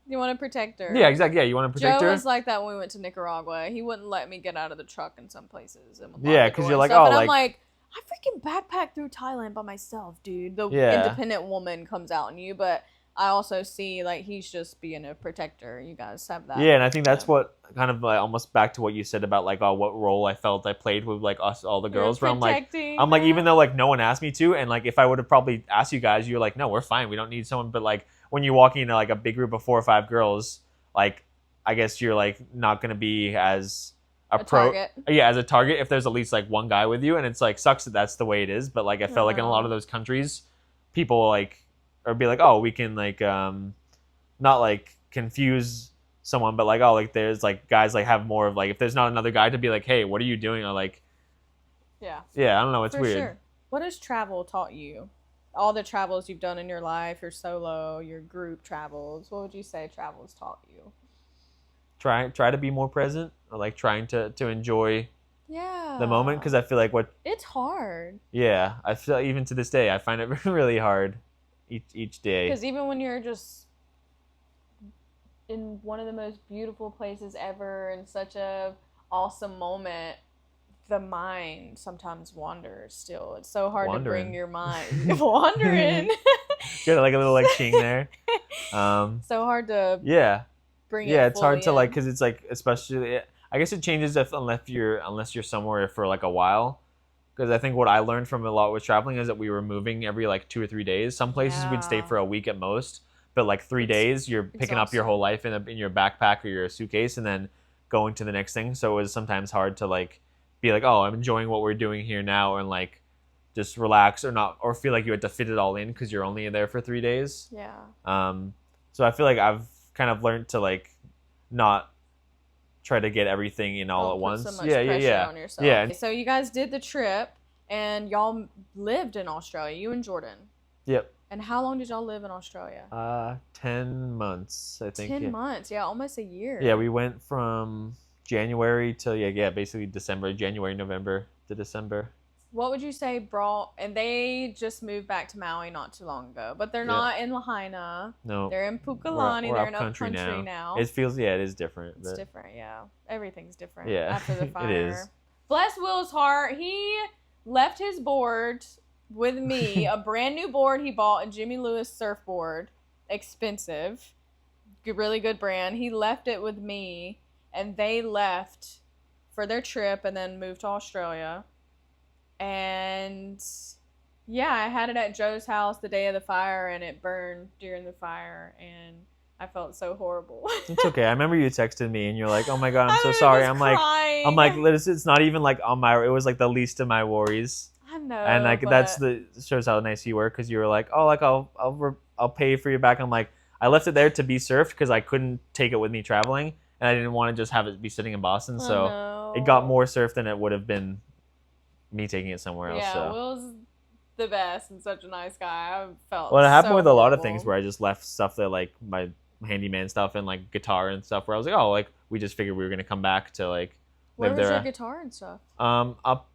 You want to protect her. yeah exactly yeah you want to protect Joe her was like that when we went to Nicaragua. He wouldn't let me get out of the truck in some places. And would lock Yeah, the 'cause door you're and like, stuff. oh, and I'm like- like, I freaking backpacked through Thailand by myself, dude. The Yeah. independent woman comes out in you, but I also see like he's just being a protector. You guys have that. Yeah, and I think that's what kind of like almost back to what you said about like oh what role I felt I played with like us all the You're girls where I'm like protecting even her. though like no one asked me to and like if I would have probably asked you guys you're like no we're fine we don't need someone but like when you're walking into like a big group of 4 or 5 girls like I guess you're like not gonna be as a target. as a target if there's at least like one guy with you and it's like sucks that that's the way it is but like I felt like in a lot of those countries people like or be like oh we can like not like confuse someone but like oh like there's like guys like have more of like if there's not another guy to be like hey what are you doing or like Yeah. yeah I don't know it's For weird sure. What has travel taught you? All the travels you've done in your life, your solo, your group travels. What would you say travel has taught you? try to be more present or like trying to enjoy Yeah. the moment because I feel like what It's hard. yeah I feel even to this day I find it really hard each day Because even when you're just in one of the most beautiful places ever in such a awesome moment, the mind sometimes wanders still. It's so hard to Wandering. bring your mind wandering. Got like a little like ching there. So hard to Yeah. bring Yeah, it it's hard to fully like, in. because it's like, especially, I guess it changes if unless you're somewhere for like a while. Because I think what I learned from a lot with traveling is that we were moving every like 2 or 3 days. Some places we'd stay Yeah. for a week at most, but like 3 days, you're picking up your whole life in your backpack or your suitcase and then going to the next thing. So it was sometimes hard to like be like, oh, I'm enjoying what we're doing here now, and like just relax, or not, or feel like you had to fit it all in because you're only there for 3 days. Yeah. So I feel like I've kind of learned to like not try to get everything in all Don't at put once. so much Yeah, pressure on yourself. Yeah. So you guys did the trip, and y'all lived in Australia. You and Jordan. Yep. And how long did y'all live in Australia? 10 months, I think. 10 yeah. months. Yeah, almost a year. Yeah, we went from January to basically December, January, November to December. What would you say brought? And they just moved back to Maui not too long ago, but they're Yeah. not in Lahaina. No, They're in Pukalani. we're They're in upcountry upcountry now. it feels it is different. It's but- different, yeah. Everything's different Yeah, after the it fire. is. Bless Will's heart. He left his board with me, a brand new board he bought, a Jimmy Lewis surfboard, expensive, really good brand. He left it with me, and they left for their trip and then moved to Australia. And yeah, I had it at Joe's house the day of the fire, and it burned during the fire, and I felt so horrible. It's okay. I remember you texted me and you're like, "Oh my god, I'm I so was sorry." I'm like, crying. it's not even like on my. It was like the least of my worries, I know, and like that's the shows how nice you were, because you were like, "Oh, like I'll pay for your back." I'm like, I left it there to be surfed because I couldn't take it with me traveling, and I didn't want to just have it be sitting in Boston, so it got more surfed than it would have been me taking it somewhere else. Yeah, So. Will's the best and such a nice guy. I felt Well, it happened so with a lot of horrible. things where I just left stuff that like my handyman stuff and like guitar and stuff, where I was like, oh, like we just figured we were gonna come back to like Where live was there. your guitar and stuff? Up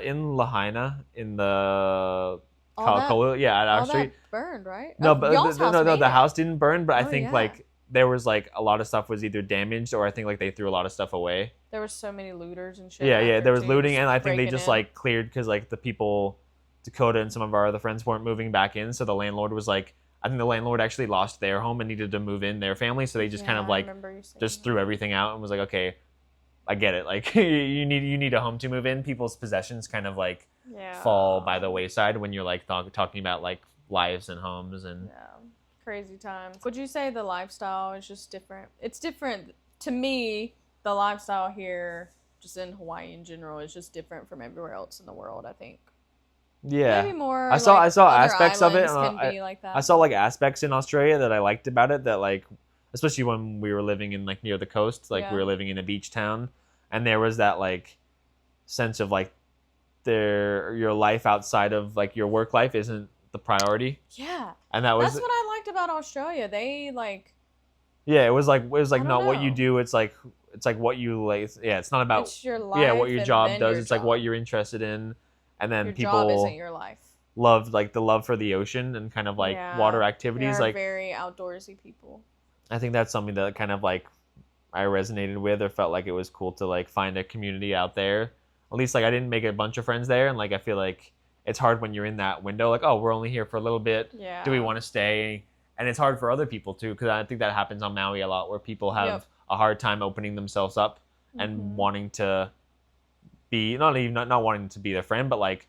in Lahaina in the All that- at our All street. that burned, right? No, Oh, but y'all's house made the it. house didn't burn, but I Oh, think yeah. like there was like a lot of stuff was either damaged, or I think like they threw a lot of stuff away. There were so many looters and shit. Yeah, out yeah, there was too, looting, just and I think they breaking just in. like cleared because like the people, Dakota and some of our other friends weren't moving back in, so the landlord was like, I think the landlord actually lost their home and needed to move in their family, so they just kind Yeah, of I like remember you saying just that. threw everything out and was like, okay, I get it. Like you need a home to move in. People's possessions kind of like Yeah. fall by the wayside when you're like talking about like lives and homes and Yeah, crazy times. Would you say the lifestyle is just different? It's different to me. The lifestyle here, just in Hawaii in general, is just different from everywhere else in the world. I think. yeah. Maybe more. I saw like, other aspects of it, islands and can be like that. I saw like aspects in Australia that I liked about it, that like, especially when we were living in like near the coast, like we Yeah. were living in a beach town, and there was that like sense of like your life outside of like your work life isn't the priority, Yeah, and that was that's what I liked about Australia. They like yeah, it was like I don't not what you know. do, it's like what you like. Yeah, it's not about it's your life. yeah what your and job then does. your It's like what job. you're interested in, and then Your people job isn't your life. love like the love for the ocean and kind of like Yeah, water They activities. are Like very outdoorsy people. I think that's something that kind of like I resonated with, or felt like it was cool to like find a community out there. At least like I didn't make a bunch of friends there, and like I feel like it's hard when you're in that window, like, oh, we're only here for a little bit. Yeah. Do we want to stay? And it's hard for other people too, because I think that happens on Maui a lot, where people have Yep. a hard time opening themselves up Mhm. and wanting to be not wanting to be their friend, but like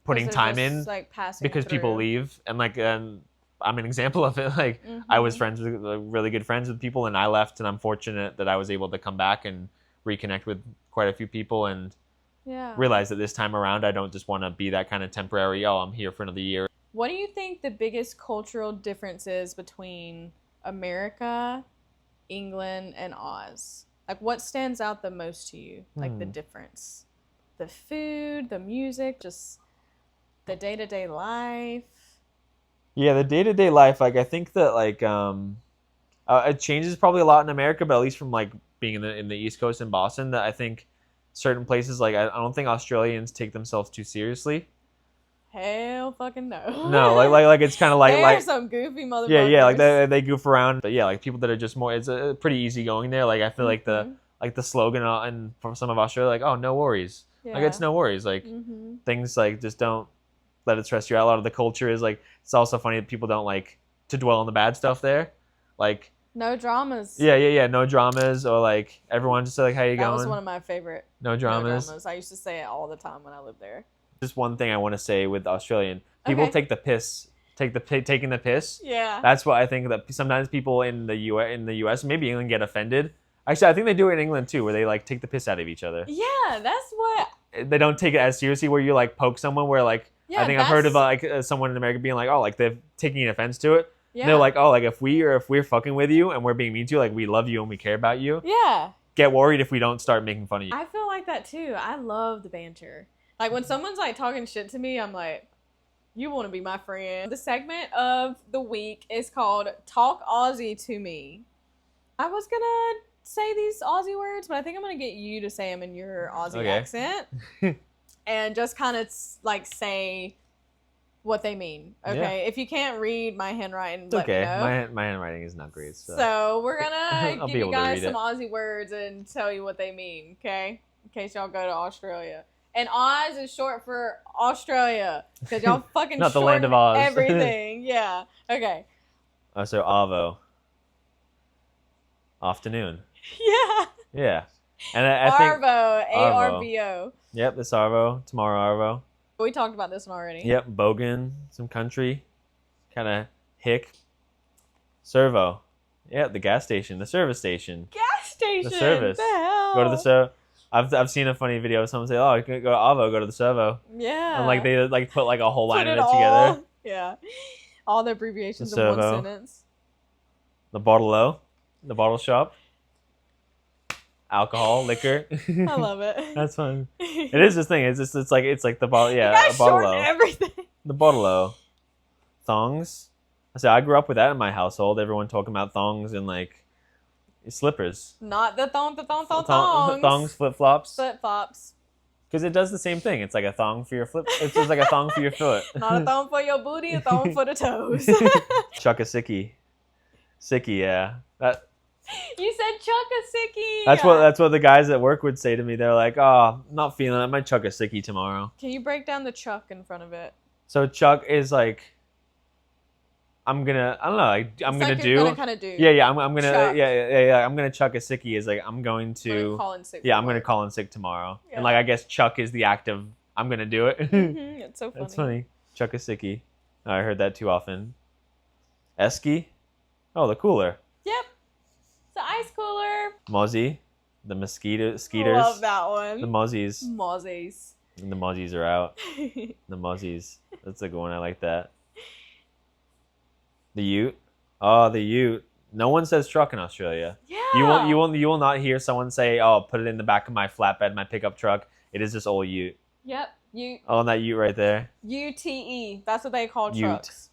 putting 'Cause they're time in just, like, passing because people through. leave, and like I'm an example of it. Like I was Mhm. friends with really good friends with people, and I left, and I'm fortunate that I was able to come back and reconnect with quite a few people, and Yeah. realize that this time around I don't just want to be that kind of temporary, oh, I'm here for another year. What do you think the biggest cultural difference is between America, England, and Oz? Like, what stands out the most to you? Like, the difference? The food, the music, just the day-to-day life? Yeah, the day-to-day life, like I think that like it changes probably a lot in America, but at least from like being in the East Coast in Boston, that I think certain places, like I don't think Australians take themselves too seriously. Hell fucking no. No, like it's kind of like They're some goofy motherfuckers. yeah, like they goof around, but yeah, like people that are just more, it's pretty easy going there. Like I feel like Mhm. the slogan and for some of Australia, like, oh, no worries, Like, it's no worries. Like, Mm-hmm. things like just don't let it stress you out. A lot of the culture is like, it's also funny that people don't like to dwell on the bad stuff there. Like, No dramas. yeah. No dramas, or like everyone just like, how you That going? was one of my favorite. No dramas. No dramas. I used to say it all the time when I lived there. Just one thing I want to say with Australian people Okay. take the piss. Taking the piss. Yeah. That's what I think that sometimes people in the US, maybe England, get offended. Actually, I think they do it in England too, where they like take the piss out of each other. Yeah, that's what. They don't take it as seriously, where you like poke someone. Where like Yeah, I think I've heard of like someone in America being like, oh, like they're taking an offense to it. Yeah. And they're like, oh, like if we're fucking with you and we're being mean to you, like we love you and we care about you. Yeah. Get worried if we don't start making fun of you. I feel like that too. I love the banter. Like when someone's like talking shit to me, I'm like, you want to be my friend. The segment of the week is called Talk Aussie to Me. I was going to say these Aussie words, but I think I'm going to get you to say them in your Aussie accent. And just kind of like say what they mean. Okay. Yeah. If you can't read my handwriting, It's let okay. me know. My handwriting is not great. So we're going I'll to be give you able to guys read some it. Aussie words and tell you what they mean. Okay. In case y'all go to Australia. And Oz is short for Australia because y'all fucking Not the land of Oz. Everything. Yeah. Okay. So Arvo. Afternoon. Yeah. Yeah. And I think Arvo. A-R-V-O. Yep, this Arvo. Tomorrow Arvo. We talked about this one already. Yep, Bogan. Some country. Kind of hick. Servo. Yeah, the gas station. The service station. Gas station. The service. The hell? Go to the servo. I've seen a funny video of someone say, "Oh, you can go to Avo, go to the servo," Yeah. and like they like put like a whole line Put of it it all- together. Yeah. All the abbreviations The in one servo. sentence. The bottle-o, the bottle shop, alcohol, liquor. I love it. That's fun. It is this thing. It's like the bottle. Yeah, You guys a bottle-o. shorten everything. The bottle-o. Thongs. So I grew up with that in my household. Everyone talking about thongs and like slippers. Not the thongs. Thongs, flip-flops. Flip flops. Because it does the same thing. It's like a thong for your flip. It's just like a thong for your foot. Not a thong for your booty, a thong for the toes. Chuck a sicky. Sicky, yeah. That You said chuck a sickie. that's what the guys at work would say to me. They're like, "Oh, I'm not feeling it. I might chuck a sicky tomorrow." Can you break down the chuck in front of it? So chuck is like, I don't know. I'm It's gonna like do. You're gonna kind of do. Yeah. I'm gonna. Chuck. Yeah. I'm gonna chuck a sicky. Is like I'm going I'm gonna to. call in sick. Yeah, I'm gonna call in sick tomorrow. Yeah. And like I guess chuck is the act of I'm gonna do it. Mm-hmm. It's so funny. That's funny. Chuck a sicky. Oh, I heard that too often. Esky. Oh, the cooler. Yep. It's an ice cooler. Mozzie. The skeeters. Love that one. The mozzies. Mozzies. And the mozzies are out. The mozzies. That's a good one. I like that. The ute. Oh, the ute. No one says truck in Australia. Yeah. You will not hear someone say, "Oh, put it in the back of my flatbed, my pickup truck." It is just old ute. Yep. Oh, and that ute right there. UTE. That's what they call Ute. trucks.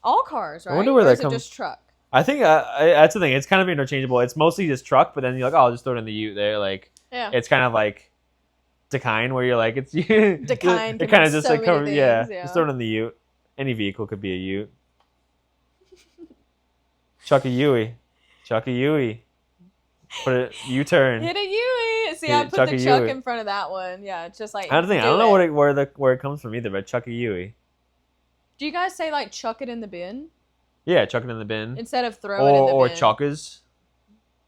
All cars, right? I wonder where or that is it comes- just truck? I think that's the thing. It's kind of interchangeable. It's mostly just truck, but then you're like, "Oh, I'll just throw it in the ute there." Like Yeah. it's kind of like Decine, where you're like, it's Decine It can kind mean of just so like many cover, yeah. things, yeah. Just throw it in the ute. Any vehicle could be a ute. Chuck a Yui. Chuck a Yui. Put it U-turn. Hit a Yui. See, Hit- I put chuck the a chuck Yui. in front of that one. Yeah, it's just like. I don't think I don't know where it comes from either, but chuck a Yui. Do you guys say like chuck it in the bin Yeah, chuck it in the bin. instead of throw it in the Or bin? chockers.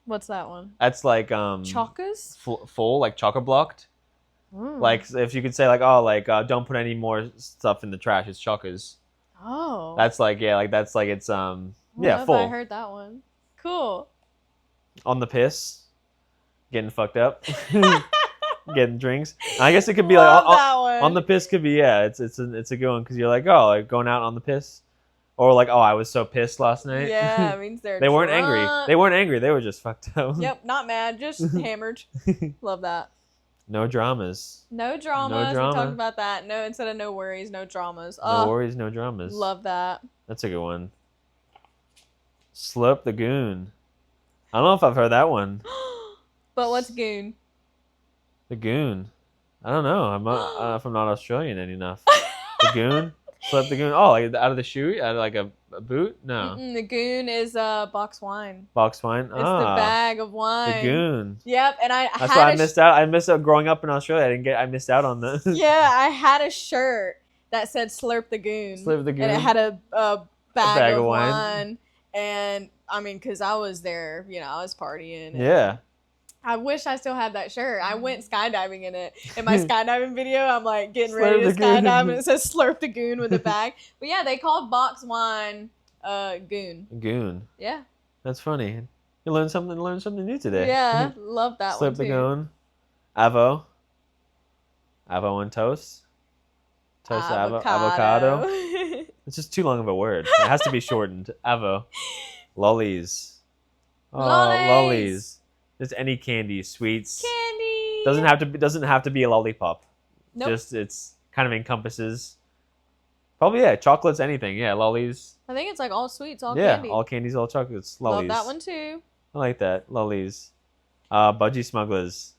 What's that one? That's like Chockers? full, like chocker blocked. Mm. Like if you could say like, oh, like don't put any more stuff in the trash. It's chockers. Oh. That's like that's like it's I don't know yeah, if full. I heard that one. Cool. On the piss, getting fucked up, getting drinks. I guess it could be like Love that one. on the piss could be it's a good one because you're like, oh, like going out on the piss, or like, oh, I was so pissed last night. Yeah, it means they're They weren't drunk. angry. They weren't angry. They were just fucked up. Yep, not mad, just hammered. Love that. No dramas. No dramas. We drama. talked about that. No, instead of no worries, no dramas. No worries, no dramas. Love that. That's a good one. Slurp the goon. I don't know if I've heard that one. But what's goon? The goon. I don't know. I'm not if I'm not Australian enough. The goon. Slurp the goon. Oh, like out of the shoe, out of like A boot? No. The goon is box wine. Box wine? It's the bag of wine. The goon. Yep, and That's why I missed out. I missed out growing up in Australia. I missed out on the. Yeah, I had a shirt that said "Slurp the goon." Slurp the goon. And it had a bag of wine. And I mean, because I was there, I was partying. Yeah. I wish I still had that shirt. I went skydiving in it. In my skydiving video, I'm like getting ready to skydive, and it says "Slurp the goon" with a bag. But yeah, they called box wine goon. Goon. Yeah. That's funny. You learned something new today. Yeah, love that one Slurp too. the goon. Avo on toast. Toast avocado. It's just too long of a word. It has to be shortened. Avo. Lollies. Oh, lollies. Just any candy, sweets. Candy. Doesn't have to be a lollipop. Nope. Just it's kind of encompasses. Probably chocolates, anything. Yeah, lollies. I think it's like all sweets, all Yeah, candy. all candies, all chocolates. Lollies. Love that one too. I like that. Lollies. Budgie smugglers.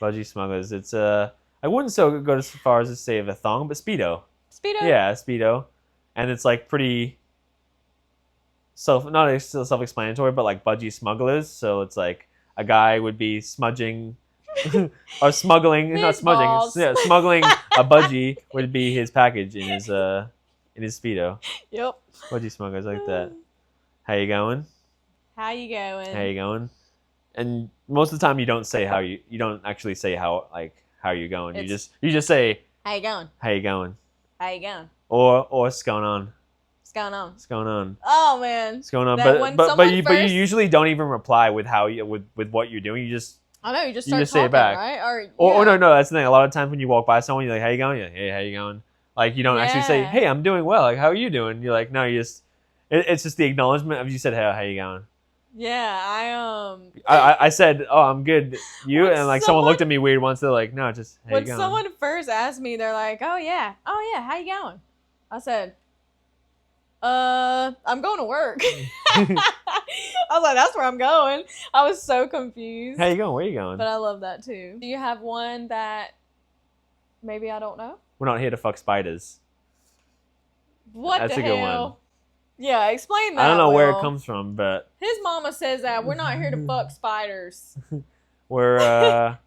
Budgie smugglers. It's I wouldn't go as far as to say a thong, but Speedo. Speedo. Yeah, Speedo. And it's like pretty not self-explanatory, but like budgie smugglers. So it's like a guy would be smudging or smuggling, not smudging. Yeah, smuggling a budgie would be his package in his Speedo. Yep. Budgie smugglers like that. How you going? How you going? How you going? And most of the time you don't say you don't actually say how you going. You just say how you going? How you going? How you going? Or what's going on? What's going on? What's going on? Oh man. What's going on? That But you usually don't even reply with with what you're doing. You just I know, you just start say talking, it back. right? Or no, that's the thing. A lot of times when you walk by someone, you're like, how you going? You're like, hey, how you going? Like, you don't actually say, hey, I'm doing well. Like, how are you doing? You're like, no, it's just the acknowledgement of you said, hey, how you going? Yeah, I said, oh, I'm good. You? And like someone looked at me weird once. They're like, no, just, how you going? When someone first asked me, they're like, oh yeah, how you going? I said, I'm going to work. I was like, that's where I'm going. I was so confused. How you going? Where you going? But I love that too. Do you have one that maybe I don't know? We're not here to fuck spiders. That's a good one. Yeah, explain that. I don't know where it Will. comes from, but His mama says that we're not here to fuck spiders. we're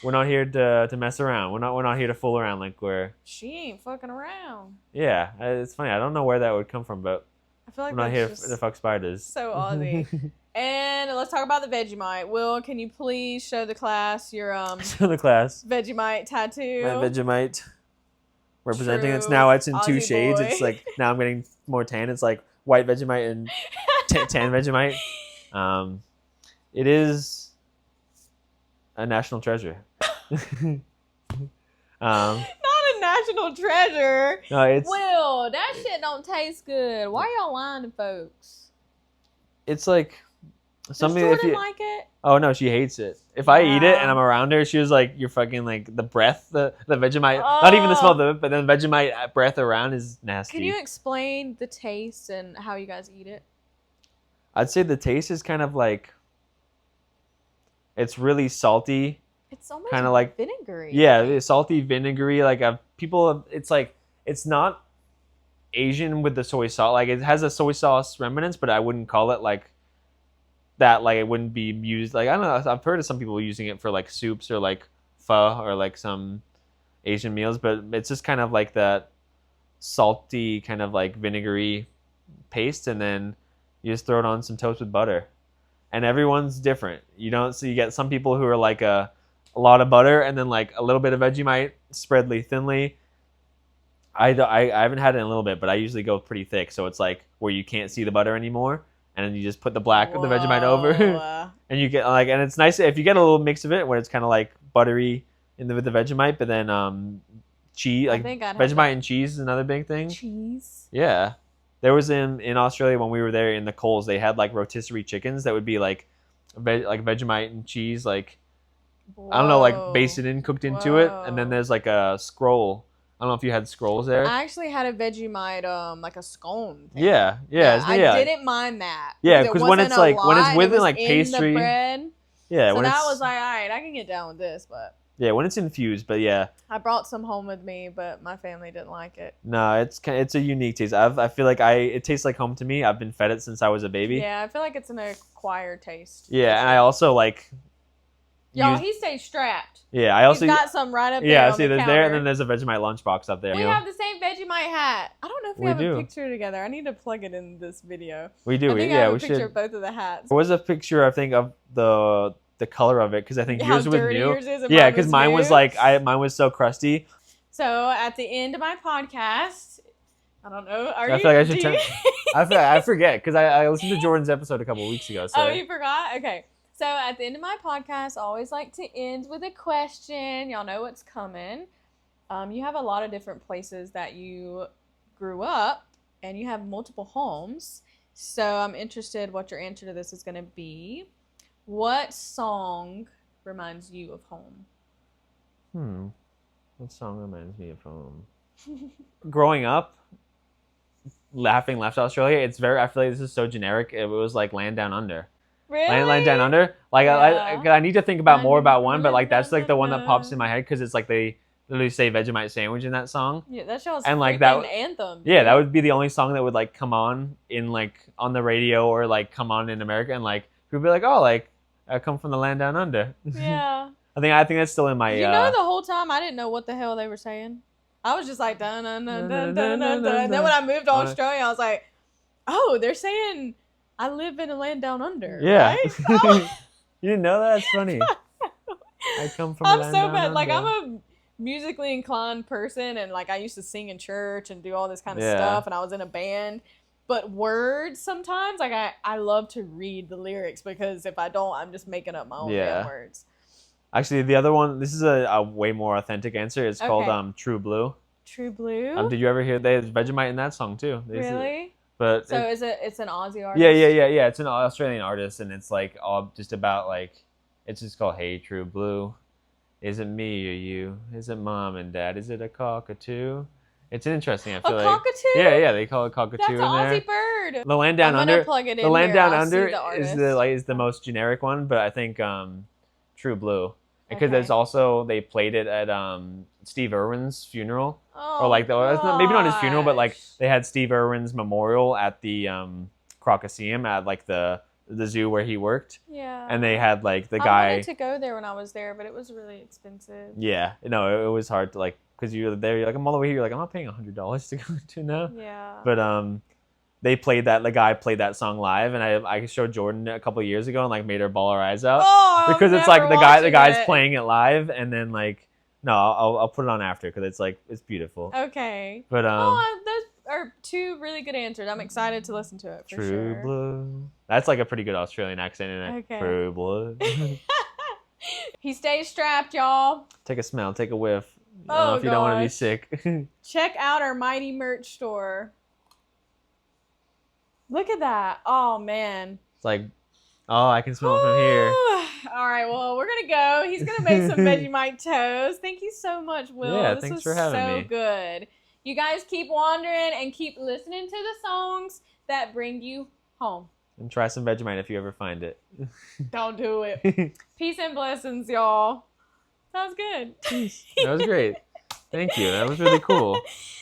not here to mess around. We're not here to fool around like we're. She ain't fucking around. Yeah, it's funny. I don't know where that would come from, but I feel like we're not here to fuck spiders. So Aussie. And let's talk about the Vegemite. Will, can you please show the class your Show the class Vegemite tattoo? my Vegemite representing. True It's in two Aussie shades. boy. It's like now I'm getting more tan. It's like white Vegemite and tan Vegemite. It is a national treasure. Not a national treasure. No, it's Will, that shit don't taste good. Why y'all lying to folks? it's like something. Does If Jordan you, like it? oh no, she hates it. If I eat it and Wow. I'm around her, she was like, "You're fucking like the breath, the Vegemite. Not even the smell of it, but then Vegemite breath around is nasty." Can you explain the taste and how you guys eat it? I'd say the taste is kind of like it's really salty. It's almost Kinda like- vinegary. Yeah, it's salty, vinegary. Like it's like it's not Asian with the soy sauce. Like it has a soy sauce remnants, but I wouldn't call it like that. Like it wouldn't be used. Like I don't know. I've heard of some people using it for like soups or like pho or like some Asian meals, but it's just kind of like that salty kind of like vinegary paste, and then you just throw it on some toast with butter. And everyone's different. You get some people who are like a lot of butter and then like a little bit of Vegemite spread thinly. I haven't had it in a little bit, but I usually go pretty thick, so it's like where you can't see the butter anymore, and then you just put the black of the Vegemite over, and you get like, and it's nice if you get a little mix of it where it's kind of like buttery with the Vegemite, but then cheese, like Vegemite and cheese is another big thing. Cheese. Yeah, there was in Australia when we were there in the Coles, they had like rotisserie chickens that would be like Vegemite and cheese, like I don't know, like basted in, cooked into it, and then there's like a scroll. I don't know if you had scrolls there. I actually had a Vegemite, like a scone thing. Yeah. I didn't mind that. Yeah, because when it's within like in pastry. the bread. Yeah, So when that it's was like, all right, I can get down with this, but Yeah, when it's infused, but yeah. I brought some home with me, but my family didn't like it. No, it's a unique taste. I feel like it tastes like home to me. I've been fed it since I was a baby. Yeah, I feel like it's an acquired taste. Yeah, and I also like. Y'all, he stays strapped. Yeah, I also He's got some right up there. Yeah, on see, the there's counter. there, and then there's a Vegemite lunchbox up there. We have the same Vegemite hat. I don't know if we have do. a picture together. I need to plug it in this video. We do. I think I yeah, have we a picture should. of both of the hats. There was a picture, I think, of the color of it because I think How yours was dirty new. yours is and Yeah, mine because was mine new. was mine was so crusty. So at the end of my podcast, I don't know. I feel like I should I forget because I listened to Jordan's episode a couple of weeks ago. So. Oh, you forgot? Okay. So at the end of my podcast, I always like to end with a question. Y'all know what's coming. You have a lot of different places that you grew up, and you have multiple homes. So I'm interested what your answer to this is going to be. What song reminds you of home? What song reminds me of home? Growing up, Laughing Left Australia. It's very. I feel like this is so generic. It was like Land Down Under. Really? Land Down Under. Like Yeah. I need to think about more about one, but like that's like the one that pops in my head because it's like they literally say Vegemite sandwich in that song. Yeah, that's y'all's And, like, freaking that- anthem. Yeah, that would be the only song that would like come on in like on the radio or like come on in America, and like people would be like, oh, like I come from the Land Down Under. Yeah. I think that's still in my. You know, the whole time I didn't know what the hell they were saying. I was just like, dun dun dun dun dun dun dun. And then when I moved to Australia, I was like, oh, they're saying I live in a land down under. Yeah. Right? Oh. You didn't know that? That's funny. I come from. I'm the land so down bad. Like, I'm under. a musically inclined person, and like I used to sing in church and do all this kind of Yeah. stuff, and I was in a band. But words sometimes, like I love to read the lyrics because if I don't, I'm just making up my own damn words. Actually, the other one. This is a way more authentic answer. It's called Okay. True Blue. True Blue. Did you ever hear there's Vegemite in that song too? Really? But So it's an Aussie artist? yeah. It's an Australian artist, and it's like all just about like it's just called Hey True Blue. Is it me or you? Is it mom and dad? Is it a cockatoo? It's interesting. I feel like cockatoo? Yeah, they call it cockatoo That's an in there. Aussie bird. The Land Down I'm Under. gonna plug it in The Land here. Down I'll Under see the artist. is the most generic one, but I think True Blue because Okay. there's also they played it at Steve Irwin's funeral. Oh, Or like maybe not his funeral, but like gosh. they had Steve Irwin's memorial at the Crocaseum at like the zoo where he worked, Yeah. and they had like the I guy. wanted to go there when I was there, but it was really expensive. Yeah, no, it was hard to like because you're there. You're like I'm all the way here. You're like I'm not paying $100 to go to now. Yeah. But they played that. The guy played that song live, and I showed Jordan a couple of years ago and like made her bawl her eyes out Oh, I'm because it's never like the watching guy's it. playing it live, and then like no, I'll put it on after because it's like it's beautiful. Okay. But Those are two really good answers. I'm excited to listen to it for True sure. Blue. That's like a pretty good Australian accent in it. Okay. True Blue. He stays strapped, y'all. Take a smell. Take a whiff. Oh, if you don't want to be gosh. sick. Check out our mighty merch store. Look at that. Oh, man. It's like, oh, I can smell it from here. All right, well, we're going to go. He's going to make some Vegemite toast. Thank you so much, Will. Yeah, this thanks was for having so me. good. You guys keep wandering and keep listening to the songs that bring you home. And try some Vegemite if you ever find it. Don't do it. Peace and blessings, y'all. Sounds good. That was great. Thank you. That was really cool.